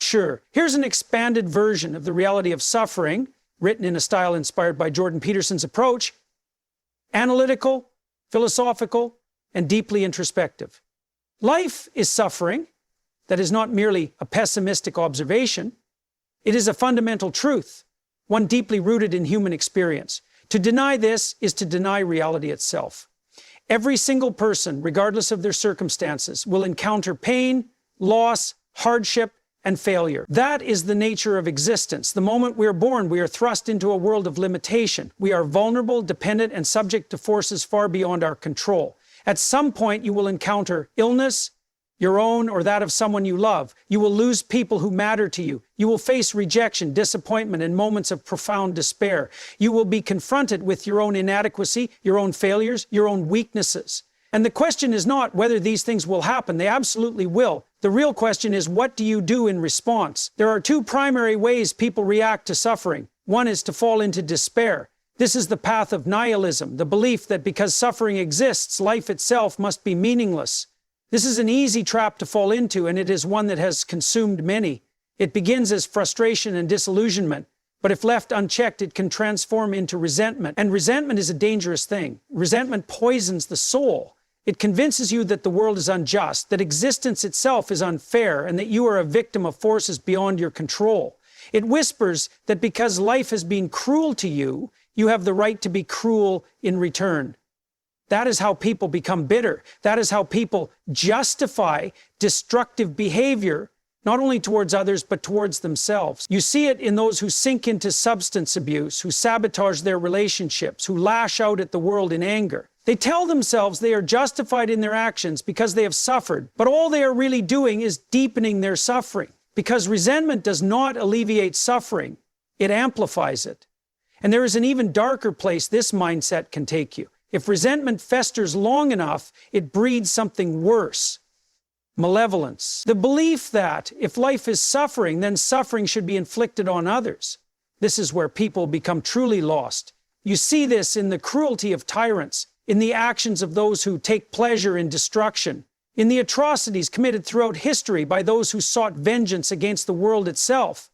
Sure, here's an expanded version of the reality of suffering, written in a style inspired by Jordan Peterson's approach: analytical, philosophical, and deeply introspective. Life is suffering. That is not merely a pessimistic observation. It is a fundamental truth, one deeply rooted in human experience. To deny this is to deny reality itself. Every single person, regardless of their circumstances, will encounter pain, loss, hardship, and failure. That is the nature of existence. The moment we are born, we are thrust into a world of limitation. We are vulnerable, dependent, and subject to forces far beyond our control. At some point, you will encounter illness, your own or that of someone you love. You will lose people who matter to you. You will face rejection, disappointment, and moments of profound despair. You will be confronted with your own inadequacy, your own failures, your own weaknesses. And the question is not whether these things will happen. They absolutely will. The real question is, what do you do in response? There are two primary ways people react to suffering. One is to fall into despair. This is the path of nihilism, the belief that because suffering exists, life itself must be meaningless. This is an easy trap to fall into, and it is one that has consumed many. It begins as frustration and disillusionment, but if left unchecked, it can transform into resentment. And resentment is a dangerous thing. Resentment poisons the soul. It convinces you that the world is unjust, that existence itself is unfair, and that you are a victim of forces beyond your control. It whispers that because life has been cruel to you, you have the right to be cruel in return. That is how people become bitter. That is how people justify destructive behavior, not only towards others, but towards themselves. You see it in those who sink into substance abuse, who sabotage their relationships, who lash out at the world in anger. They tell themselves they are justified in their actions because they have suffered, but all they are really doing is deepening their suffering. Because resentment does not alleviate suffering, it amplifies it. And there is an even darker place this mindset can take you. If resentment festers long enough, it breeds something worse: malevolence. The belief that if life is suffering, then suffering should be inflicted on others. This is where people become truly lost. You see this in the cruelty of tyrants, in the actions of those who take pleasure in destruction, in the atrocities committed throughout history by those who sought vengeance against the world itself.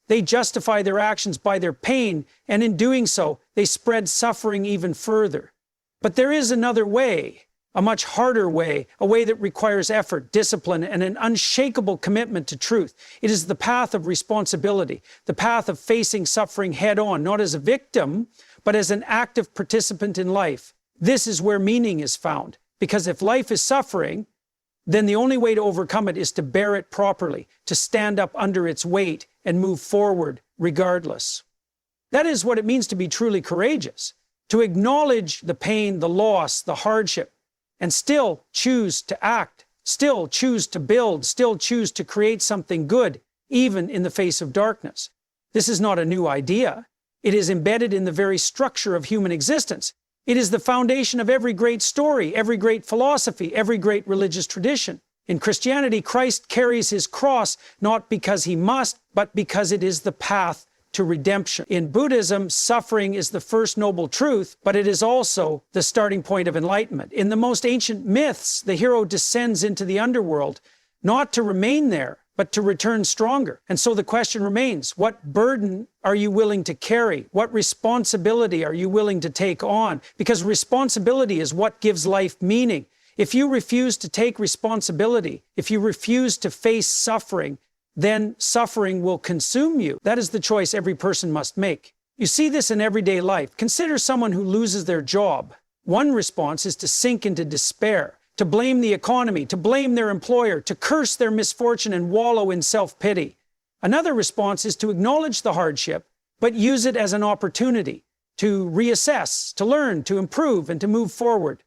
They justify their actions by their pain, and in doing so, they spread suffering even further. But there is another way, a much harder way, a way that requires effort, discipline, and an unshakable commitment to truth. It is the path of responsibility, the path of facing suffering head-on, not as a victim, but as an active participant in life. This is where meaning is found, because if life is suffering, then the only way to overcome it is to bear it properly, to stand up under its weight and move forward regardless. That is what it means to be truly courageous. To acknowledge the pain, the loss, the hardship, and still choose to act, still choose to build, still choose to create something good, even in the face of darkness. This is not a new idea. It is embedded in the very structure of human existence. It is the foundation of every great story, every great philosophy, every great religious tradition. In Christianity, Christ carries his cross not because he must, but because it is the path to redemption. In Buddhism, suffering is the first noble truth, but it is also the starting point of enlightenment. In the most ancient myths, the hero descends into the underworld, not to remain there, but to return stronger. And so the question remains, what burden are you willing to carry? What responsibility are you willing to take on? Because responsibility is what gives life meaning. If you refuse to take responsibility, if you refuse to face suffering, then suffering will consume you. That is the choice every person must make. You see this in everyday life. Consider someone who loses their job. One response is to sink into despair, to blame the economy, to blame their employer, to curse their misfortune and wallow in self-pity. Another response is to acknowledge the hardship, but use it as an opportunity to reassess, to learn, to improve, and to move forward.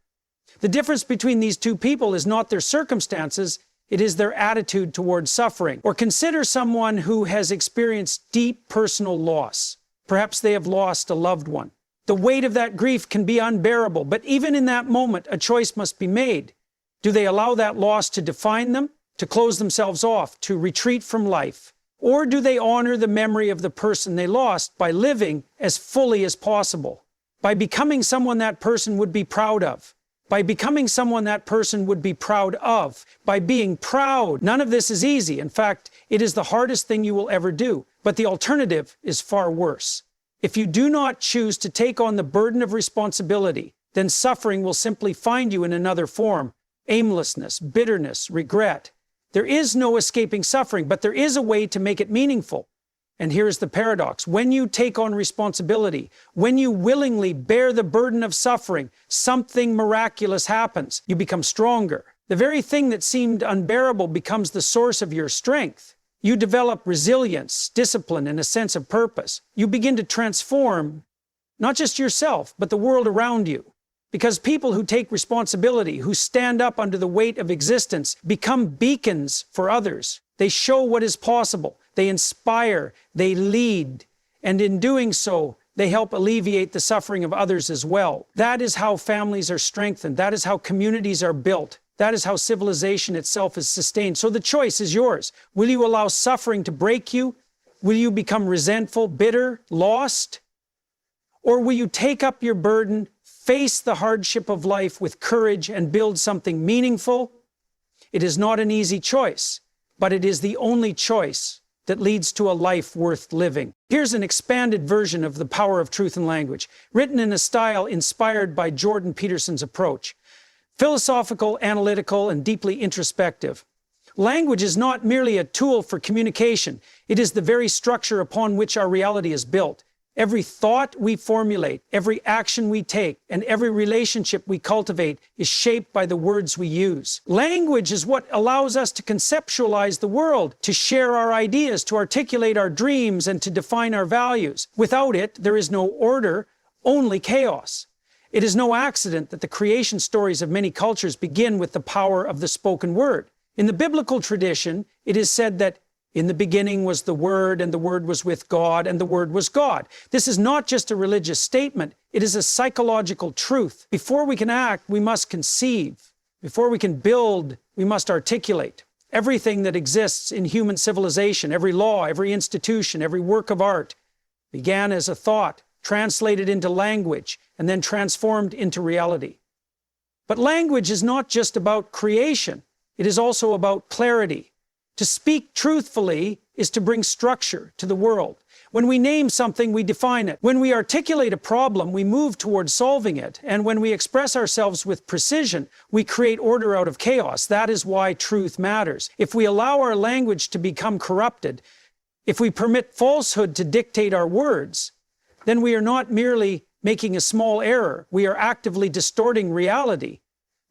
The difference between these two people is not their circumstances, it is their attitude towards suffering. Or consider someone who has experienced deep personal loss. Perhaps they have lost a loved one. The weight of that grief can be unbearable, but even in that moment, a choice must be made. Do they allow that loss to define them, to close themselves off, to retreat from life? Or do they honor the memory of the person they lost by living as fully as possible, by becoming someone that person would be proud of? by becoming someone that person would be proud of, by being proud. None of this is easy. In fact, it is the hardest thing you will ever do. But the alternative is far worse. If you do not choose to take on the burden of responsibility, then suffering will simply find you in another form: aimlessness, bitterness, regret. There is no escaping suffering, but there is a way to make it meaningful. And here's the paradox. When you take on responsibility, when you willingly bear the burden of suffering, something miraculous happens. You become stronger. The very thing that seemed unbearable becomes the source of your strength. You develop resilience, discipline, and a sense of purpose. You begin to transform not just yourself, but the world around you. Because people who take responsibility, who stand up under the weight of existence, become beacons for others. They show what is possible. They inspire, they lead, and in doing so, they help alleviate the suffering of others as well. That is how families are strengthened. That is how communities are built. That is how civilization itself is sustained. So the choice is yours. Will you allow suffering to break you? Will you become resentful, bitter, lost? Or will you take up your burden, face the hardship of life with courage, and build something meaningful? It is not an easy choice, but it is the only choice that leads to a life worth living. Here's an expanded version of The Power of Truth in Language, written in a style inspired by Jordan Peterson's approach. Philosophical, analytical, and deeply introspective. Language is not merely a tool for communication. It is the very structure upon which our reality is built. Every thought we formulate, every action we take, and every relationship we cultivate is shaped by the words we use. Language is what allows us to conceptualize the world, to share our ideas, to articulate our dreams, and to define our values. Without it, there is no order, only chaos. It is no accident that the creation stories of many cultures begin with the power of the spoken word. In the biblical tradition, it is said that in the beginning was the Word, and the Word was with God, and the Word was God. This is not just a religious statement. It is a psychological truth. Before we can act, we must conceive. Before we can build, we must articulate. Everything that exists in human civilization, every law, every institution, every work of art, began as a thought, translated into language, and then transformed into reality. But language is not just about creation. It is also about clarity. To speak truthfully is to bring structure to the world. When we name something, we define it. When we articulate a problem, we move towards solving it. And when we express ourselves with precision, we create order out of chaos. That is why truth matters. If we allow our language to become corrupted, if we permit falsehood to dictate our words, then we are not merely making a small error. We are actively distorting reality.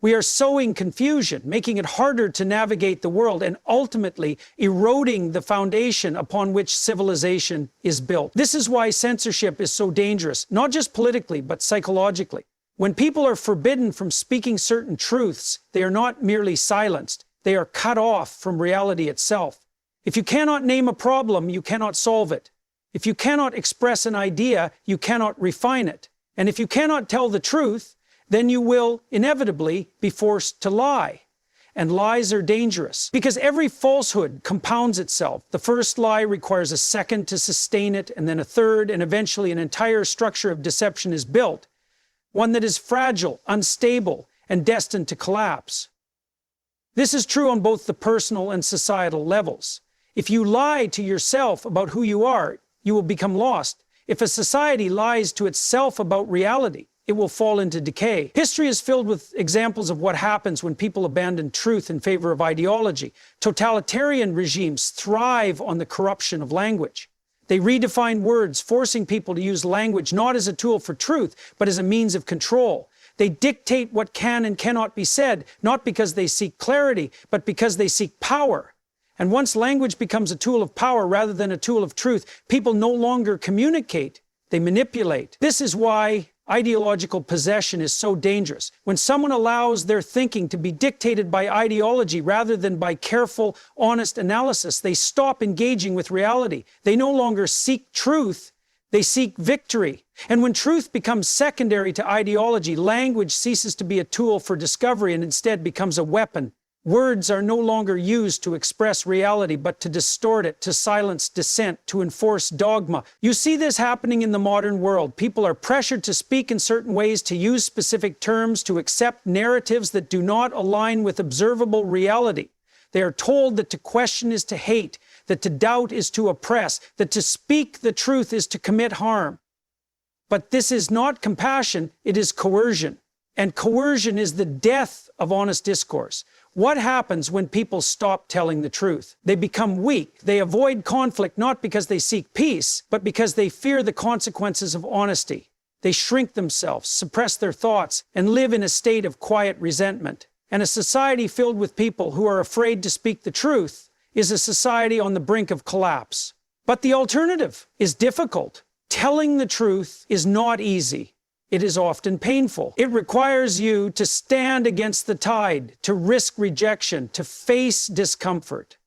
We are sowing confusion, making it harder to navigate the world, and ultimately eroding the foundation upon which civilization is built. This is why censorship is so dangerous, not just politically, but psychologically. When people are forbidden from speaking certain truths, they are not merely silenced, they are cut off from reality itself. If you cannot name a problem, you cannot solve it. If you cannot express an idea, you cannot refine it. And if you cannot tell the truth, then you will inevitably be forced to lie. And lies are dangerous because every falsehood compounds itself. The first lie requires a second to sustain it, and then a third, and eventually an entire structure of deception is built. One that is fragile, unstable, and destined to collapse. This is true on both the personal and societal levels. If you lie to yourself about who you are, you will become lost. If a society lies to itself about reality, it will fall into decay. History is filled with examples of what happens when people abandon truth in favor of ideology. Totalitarian regimes thrive on the corruption of language. They redefine words, forcing people to use language not as a tool for truth, but as a means of control. They dictate what can and cannot be said, not because they seek clarity, but because they seek power. And once language becomes a tool of power rather than a tool of truth, people no longer communicate, they manipulate. This is why ideological possession is so dangerous. When someone allows their thinking to be dictated by ideology rather than by careful, honest analysis, they stop engaging with reality. They no longer seek truth, they seek victory. And when truth becomes secondary to ideology, language ceases to be a tool for discovery and instead becomes a weapon Words are no longer used to express reality, but to distort it, to silence dissent, to enforce dogma. You see this happening in the modern world. People are pressured to speak in certain ways, to use specific terms, to accept narratives that do not align with observable reality. They are told that to question is to hate, that to doubt is to oppress, that to speak the truth is to commit harm. But this is not compassion, it is coercion. And coercion is the death of honest discourse. What happens when people stop telling the truth? They become weak. They avoid conflict not because they seek peace, but because they fear the consequences of honesty. They shrink themselves, suppress their thoughts, and live in a state of quiet resentment. And a society filled with people who are afraid to speak the truth is a society on the brink of collapse. But the alternative is difficult. Telling the truth is not easy. It is often painful. It requires you to stand against the tide, to risk rejection, to face discomfort.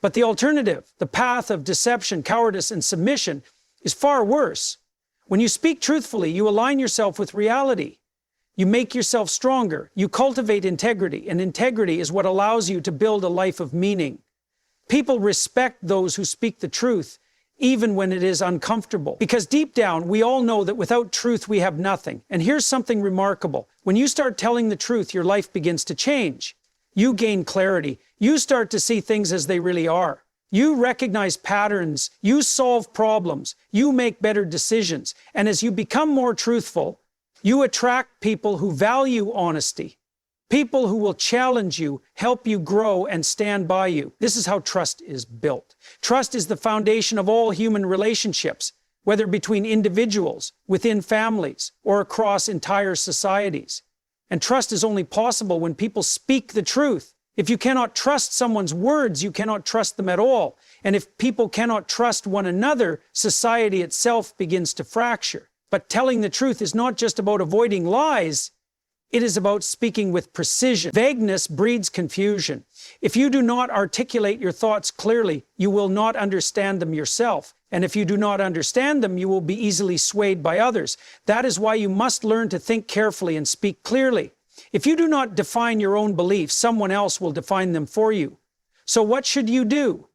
But the alternative, the path of deception, cowardice, and submission, is far worse. When you speak truthfully, you align yourself with reality. You make yourself stronger. You cultivate integrity, and integrity is what allows you to build a life of meaning. People respect those who speak the truth, even when it is uncomfortable. Because deep down, we all know that without truth, we have nothing. And here's something remarkable. When you start telling the truth, your life begins to change. You gain clarity. You start to see things as they really are. You recognize patterns. You solve problems. You make better decisions. And as you become more truthful, you attract people who value honesty. People who will challenge you, help you grow, and stand by you. This is how trust is built. Trust is the foundation of all human relationships, whether between individuals, within families, or across entire societies. And trust is only possible when people speak the truth. If you cannot trust someone's words, you cannot trust them at all. And if people cannot trust one another, society itself begins to fracture. But telling the truth is not just about avoiding lies. It is about speaking with precision. Vagueness breeds confusion. If you do not articulate your thoughts clearly, you will not understand them yourself. And if you do not understand them, you will be easily swayed by others. That is why you must learn to think carefully and speak clearly. If you do not define your own beliefs, someone else will define them for you. So what should you do?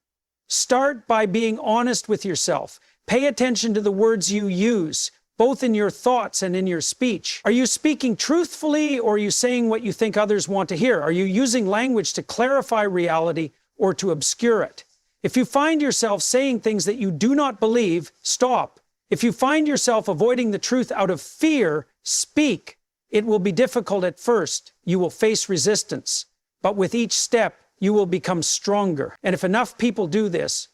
Start by being honest with yourself. Pay attention to the words you use, both in your thoughts and in your speech. Are you speaking truthfully, or are you saying what you think others want to hear? Are you using language to clarify reality or to obscure it? If you find yourself saying things that you do not believe, stop. If you find yourself avoiding the truth out of fear, speak. It will be difficult at first. You will face resistance. But with each step, you will become stronger. And if enough people do this,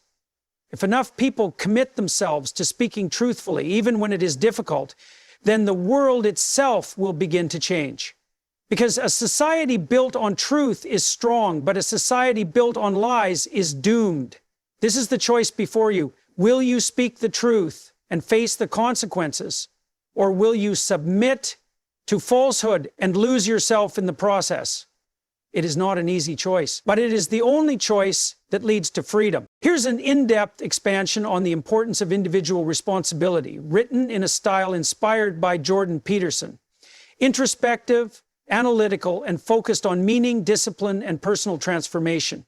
if enough people commit themselves to speaking truthfully, even when it is difficult, then the world itself will begin to change. Because a society built on truth is strong, but a society built on lies is doomed. This is the choice before you. Will you speak the truth and face the consequences, or will you submit to falsehood and lose yourself in the process? It is not an easy choice, but it is the only choice that leads to freedom. Here's an in-depth expansion on the importance of individual responsibility, written in a style inspired by Jordan Peterson. Introspective, analytical, and focused on meaning, discipline, and personal transformation.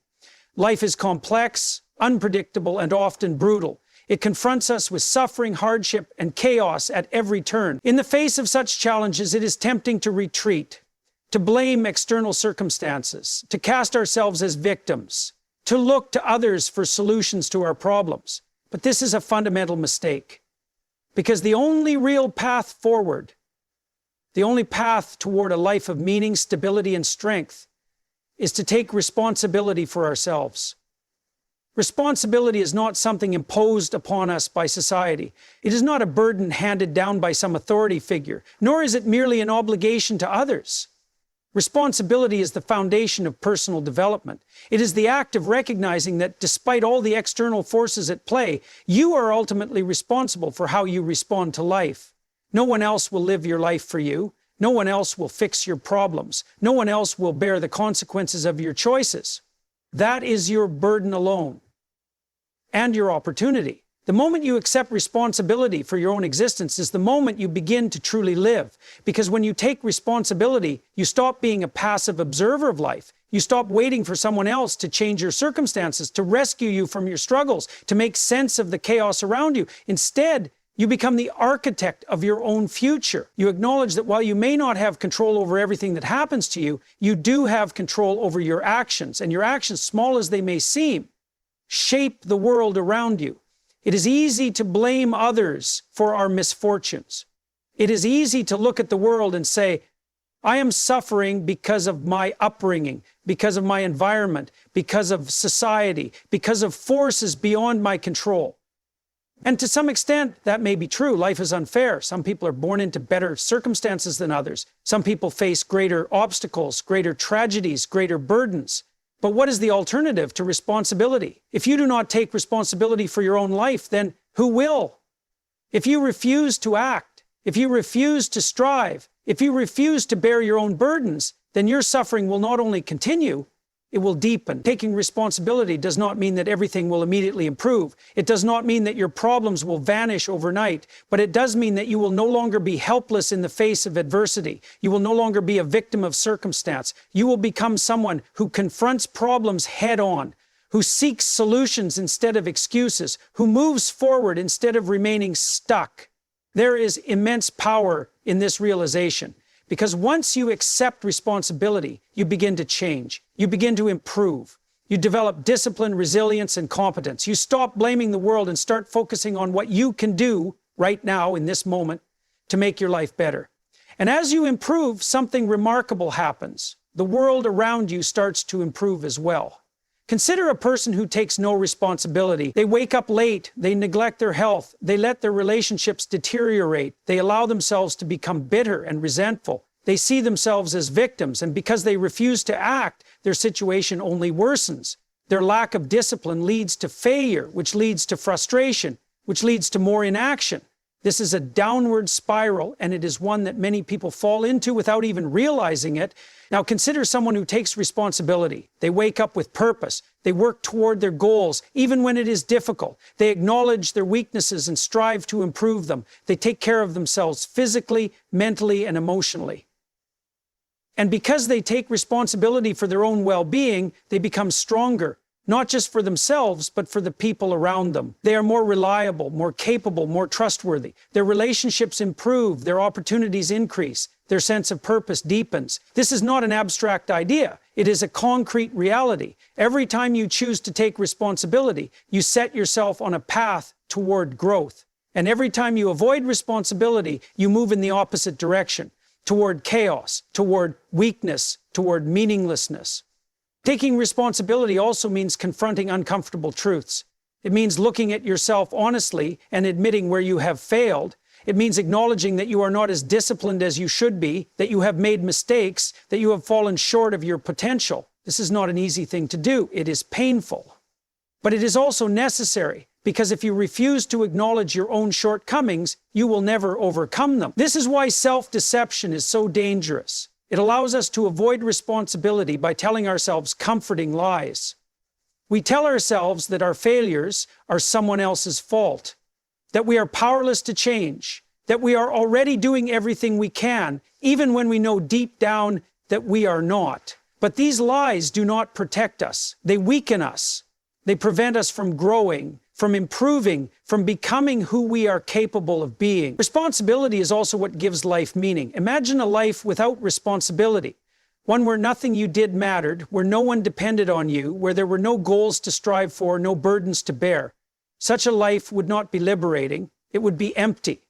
Life is complex, unpredictable, and often brutal. It confronts us with suffering, hardship, and chaos at every turn. In the face of such challenges, it is tempting to retreat, to blame external circumstances, to cast ourselves as victims, to look to others for solutions to our problems. But this is a fundamental mistake, because the only real path forward, the only path toward a life of meaning, stability, and strength, is to take responsibility for ourselves. Responsibility is not something imposed upon us by society. It is not a burden handed down by some authority figure, nor is it merely an obligation to others. Responsibility is the foundation of personal development. It is the act of recognizing that despite all the external forces at play, you are ultimately responsible for how you respond to life. No one else will live your life for you. No one else will fix your problems. No one else will bear the consequences of your choices. That is your burden alone, and your opportunity. The moment you accept responsibility for your own existence is the moment you begin to truly live. Because when you take responsibility, you stop being a passive observer of life. You stop waiting for someone else to change your circumstances, to rescue you from your struggles, to make sense of the chaos around you. Instead, you become the architect of your own future. You acknowledge that while you may not have control over everything that happens to you, you do have control over your actions. And your actions, small as they may seem, shape the world around you. It is easy to blame others for our misfortunes. It is easy to look at the world and say, I am suffering because of my upbringing, because of my environment, because of society, because of forces beyond my control. And to some extent, that may be true. Life is unfair. Some people are born into better circumstances than others. Some people face greater obstacles, greater tragedies, greater burdens. But what is the alternative to responsibility? If you do not take responsibility for your own life, then who will? If you refuse to act, if you refuse to strive, if you refuse to bear your own burdens, then your suffering will not only continue, it will deepen. Taking responsibility does not mean that everything will immediately improve. It does not mean that your problems will vanish overnight, but it does mean that you will no longer be helpless in the face of adversity. You will no longer be a victim of circumstance. You will become someone who confronts problems head on, who seeks solutions instead of excuses, who moves forward instead of remaining stuck. There is immense power in this realization. Because once you accept responsibility, you begin to change. You begin to improve. You develop discipline, resilience, and competence. You stop blaming the world and start focusing on what you can do right now in this moment to make your life better. And as you improve, something remarkable happens. The world around you starts to improve as well. Consider a person who takes no responsibility. They wake up late, they neglect their health, they let their relationships deteriorate, they allow themselves to become bitter and resentful. They see themselves as victims, and because they refuse to act, their situation only worsens. Their lack of discipline leads to failure, which leads to frustration, which leads to more inaction. This is a downward spiral, and it is one that many people fall into without even realizing it. Now consider someone who takes responsibility. They wake up with purpose. They work toward their goals, even when it is difficult. They acknowledge their weaknesses and strive to improve them. They take care of themselves physically, mentally, and emotionally. And because they take responsibility for their own well-being, they become stronger. Not just for themselves, but for the people around them. They are more reliable, more capable, more trustworthy. Their relationships improve, their opportunities increase, their sense of purpose deepens. This is not an abstract idea. It is a concrete reality. Every time you choose to take responsibility, you set yourself on a path toward growth. And every time you avoid responsibility, you move in the opposite direction, toward chaos, toward weakness, toward meaninglessness. Taking responsibility also means confronting uncomfortable truths. It means looking at yourself honestly and admitting where you have failed. It means acknowledging that you are not as disciplined as you should be, that you have made mistakes, that you have fallen short of your potential. This is not an easy thing to do. It is painful. But it is also necessary, because if you refuse to acknowledge your own shortcomings, you will never overcome them. This is why self-deception is so dangerous. It allows us to avoid responsibility by telling ourselves comforting lies. We tell ourselves that our failures are someone else's fault, that we are powerless to change, that we are already doing everything we can, even when we know deep down that we are not. But these lies do not protect us. They weaken us. They prevent us from growing, from improving, from becoming who we are capable of being. Responsibility is also what gives life meaning. Imagine a life without responsibility, one where nothing you did mattered, where no one depended on you, where there were no goals to strive for, no burdens to bear. Such a life would not be liberating, it would be empty.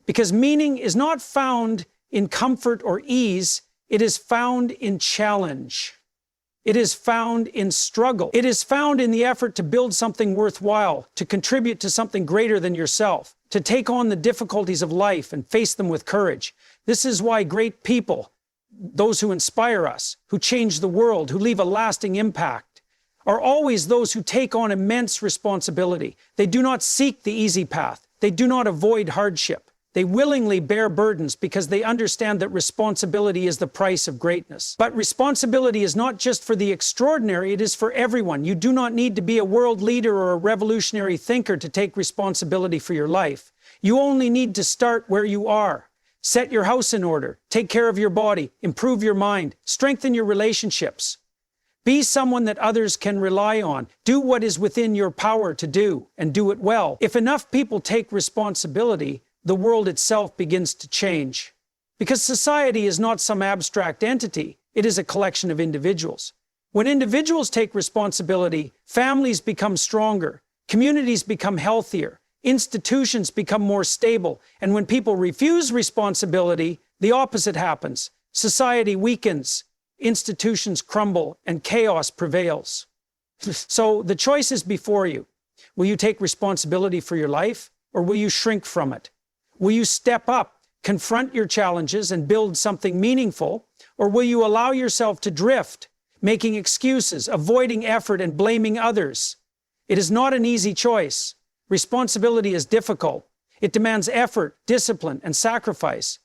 Because meaning is not found in comfort or ease, it is found in challenge. It is found in struggle. It is found in the effort to build something worthwhile, to contribute to something greater than yourself, to take on the difficulties of life and face them with courage. This is why great people, those who inspire us, who change the world, who leave a lasting impact, are always those who take on immense responsibility. They do not seek the easy path. They do not avoid hardship. They willingly bear burdens because they understand that responsibility is the price of greatness. But responsibility is not just for the extraordinary, it is for everyone. You do not need to be a world leader or a revolutionary thinker to take responsibility for your life. You only need to start where you are. Set your house in order, take care of your body, improve your mind, strengthen your relationships. Be someone that others can rely on. Do what is within your power to do, and do it well. If enough people take responsibility, the world itself begins to change. Because society is not some abstract entity, it is a collection of individuals. When individuals take responsibility, families become stronger, communities become healthier, institutions become more stable, and when people refuse responsibility, the opposite happens. Society weakens, institutions crumble, and chaos prevails. So the choice is before you. Will you take responsibility for your life, or will you shrink from it? Will you step up, confront your challenges, and build something meaningful, or will you allow yourself to drift, making excuses, avoiding effort, and blaming others? It is not an easy choice. Responsibility is difficult. It demands effort, discipline, and sacrifice.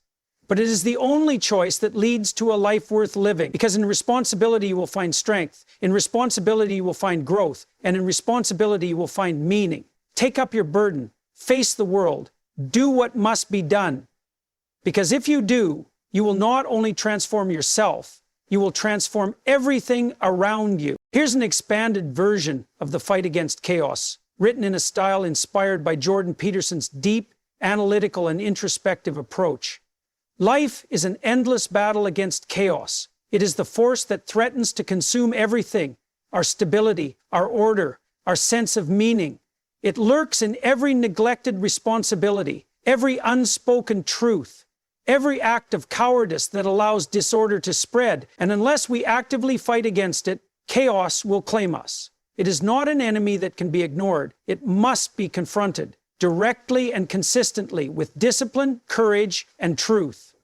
But it is the only choice that leads to a life worth living. Because in responsibility you will find strength, in responsibility you will find growth, and in responsibility you will find meaning. Take up your burden, face the world, do what must be done. Because if you do, you will not only transform yourself, you will transform everything around you. Here's an expanded version of the fight against chaos, written in a style inspired by Jordan Peterson's deep, analytical, and introspective approach. Life is an endless battle against chaos. It is the force that threatens to consume everything, our stability, our order, our sense of meaning. It lurks in every neglected responsibility, every unspoken truth, every act of cowardice that allows disorder to spread. And unless we actively fight against it, chaos will claim us. It is not an enemy that can be ignored. It must be confronted directly and consistently with discipline, courage, and truth.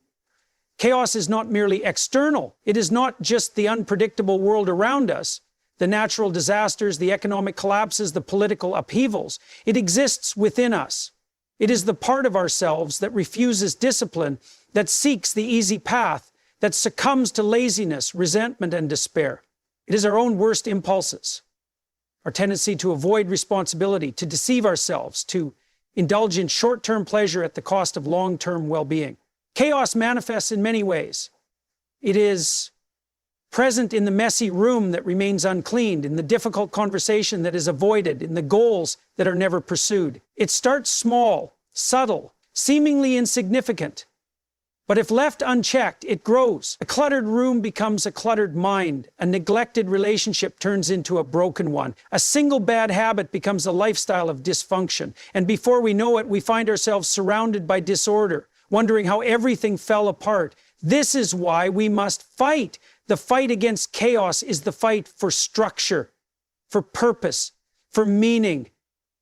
Chaos is not merely external. It is not just the unpredictable world around us, the natural disasters, the economic collapses, the political upheavals. It exists within us. It is the part of ourselves that refuses discipline, that seeks the easy path, that succumbs to laziness, resentment, and despair. It is our own worst impulses, our tendency to avoid responsibility, to deceive ourselves, to indulge in short-term pleasure at the cost of long-term well-being. Chaos manifests in many ways. It is present in the messy room that remains uncleaned, in the difficult conversation that is avoided, in the goals that are never pursued. It starts small, subtle, seemingly insignificant. But if left unchecked, it grows. A cluttered room becomes a cluttered mind. A neglected relationship turns into a broken one. A single bad habit becomes a lifestyle of dysfunction. And before we know it, we find ourselves surrounded by disorder, wondering how everything fell apart. This is why we must fight. The fight against chaos is the fight for structure, for purpose, for meaning.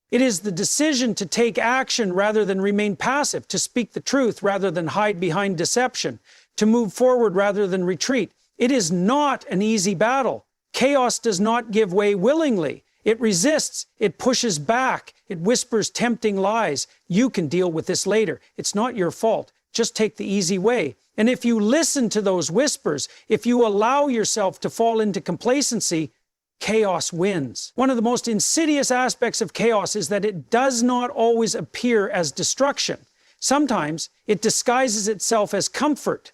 It is the decision to take action rather than remain passive, to speak the truth rather than hide behind deception, to move forward rather than retreat. It is not an easy battle. Chaos does not give way willingly. It resists, it pushes back, it whispers tempting lies. You can deal with this later. It's not your fault. Just take the easy way. And if you listen to those whispers, if you allow yourself to fall into complacency, chaos wins. One of the most insidious aspects of chaos is that it does not always appear as destruction. Sometimes it disguises itself as comfort.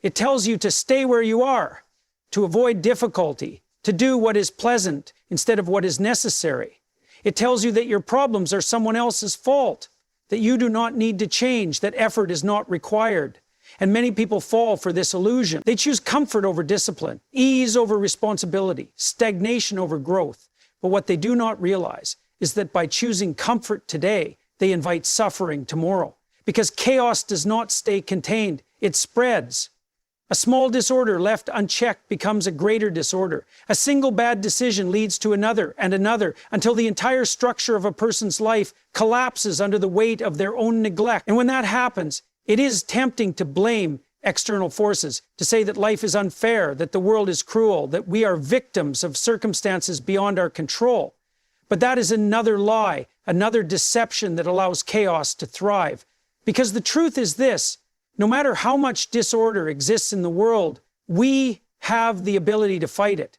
It tells you to stay where you are, to avoid difficulty, to do what is pleasant instead of what is necessary. It tells you that your problems are someone else's fault, that you do not need to change, that effort is not required. And many people fall for this illusion. They choose comfort over discipline, ease over responsibility, stagnation over growth. But what they do not realize is that by choosing comfort today, they invite suffering tomorrow. Because chaos does not stay contained, it spreads. A small disorder left unchecked becomes a greater disorder. A single bad decision leads to another and another until the entire structure of a person's life collapses under the weight of their own neglect. And when that happens, it is tempting to blame external forces, to say that life is unfair, that the world is cruel, that we are victims of circumstances beyond our control. But that is another lie, another deception that allows chaos to thrive. Because the truth is this: no matter how much disorder exists in the world, we have the ability to fight it.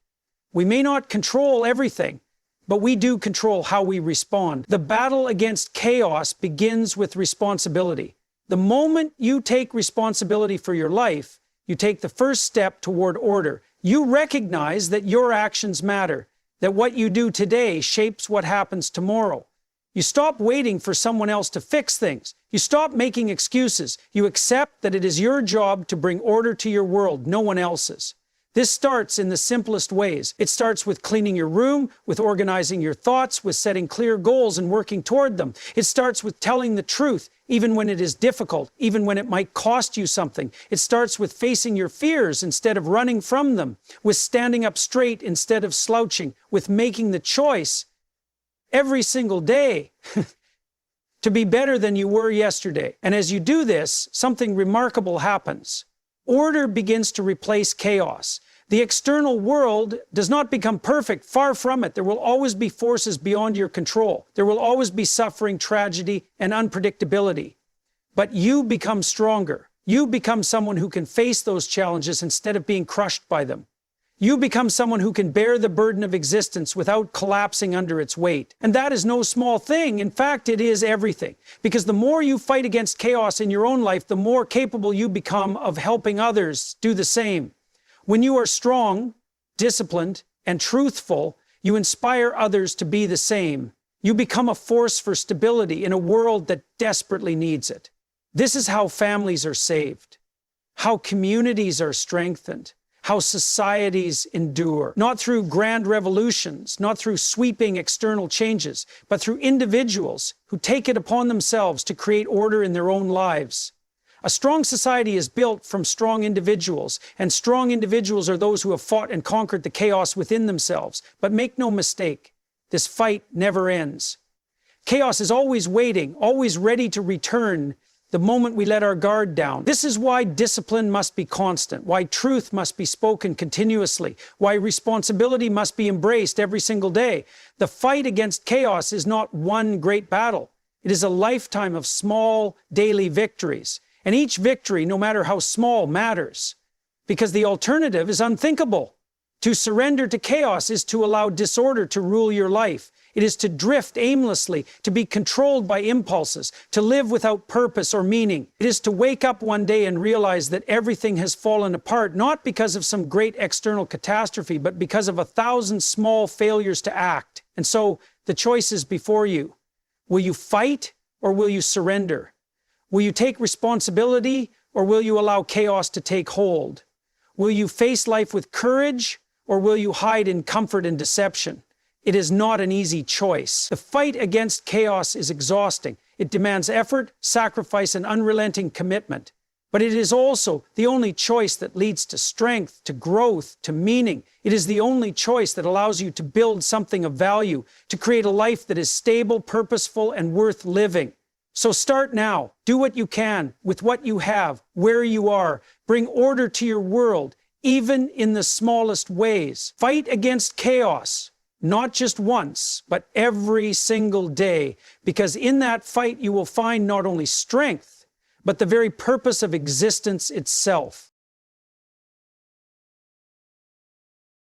We may not control everything, but we do control how we respond. The battle against chaos begins with responsibility. The moment you take responsibility for your life, you take the first step toward order. You recognize that your actions matter, that what you do today shapes what happens tomorrow. You stop waiting for someone else to fix things. You stop making excuses. You accept that it is your job to bring order to your world, no one else's. This starts in the simplest ways. It starts with cleaning your room, with organizing your thoughts, with setting clear goals and working toward them. It starts with telling the truth, even when it is difficult, even when it might cost you something. It starts with facing your fears instead of running from them, with standing up straight instead of slouching, with making the choice every single day to be better than you were yesterday. And as you do this, something remarkable happens. Order begins to replace chaos. The external world does not become perfect. Far from it. There will always be forces beyond your control. There will always be suffering, tragedy, and unpredictability. But you become stronger. You become someone who can face those challenges instead of being crushed by them. You become someone who can bear the burden of existence without collapsing under its weight. And that is no small thing. In fact, it is everything. Because the more you fight against chaos in your own life, the more capable you become of helping others do the same. When you are strong, disciplined, and truthful, you inspire others to be the same. You become a force for stability in a world that desperately needs it. This is how families are saved, how communities are strengthened, how societies endure, not through grand revolutions, not through sweeping external changes, but through individuals who take it upon themselves to create order in their own lives. A strong society is built from strong individuals, and strong individuals are those who have fought and conquered the chaos within themselves. But make no mistake, this fight never ends. Chaos is always waiting, always ready to return the moment we let our guard down. This is why discipline must be constant, why truth must be spoken continuously, why responsibility must be embraced every single day. The fight against chaos is not one great battle. It is a lifetime of small daily victories. And each victory, no matter how small, matters. Because the alternative is unthinkable. To surrender to chaos is to allow disorder to rule your life. It is to drift aimlessly, to be controlled by impulses, to live without purpose or meaning. It is to wake up one day and realize that everything has fallen apart, not because of some great external catastrophe, but because of 1,000 small failures to act. And so the choice is before you. Will you fight or will you surrender? Will you take responsibility or will you allow chaos to take hold? Will you face life with courage or will you hide in comfort and deception? It is not an easy choice. The fight against chaos is exhausting. It demands effort, sacrifice, and unrelenting commitment. But it is also the only choice that leads to strength, to growth, to meaning. It is the only choice that allows you to build something of value, to create a life that is stable, purposeful, and worth living. So start now. Do what you can with what you have, where you are. Bring order to your world, even in the smallest ways. Fight against chaos. Not just once, but every single day, because in that fight you will find not only strength, but the very purpose of existence itself.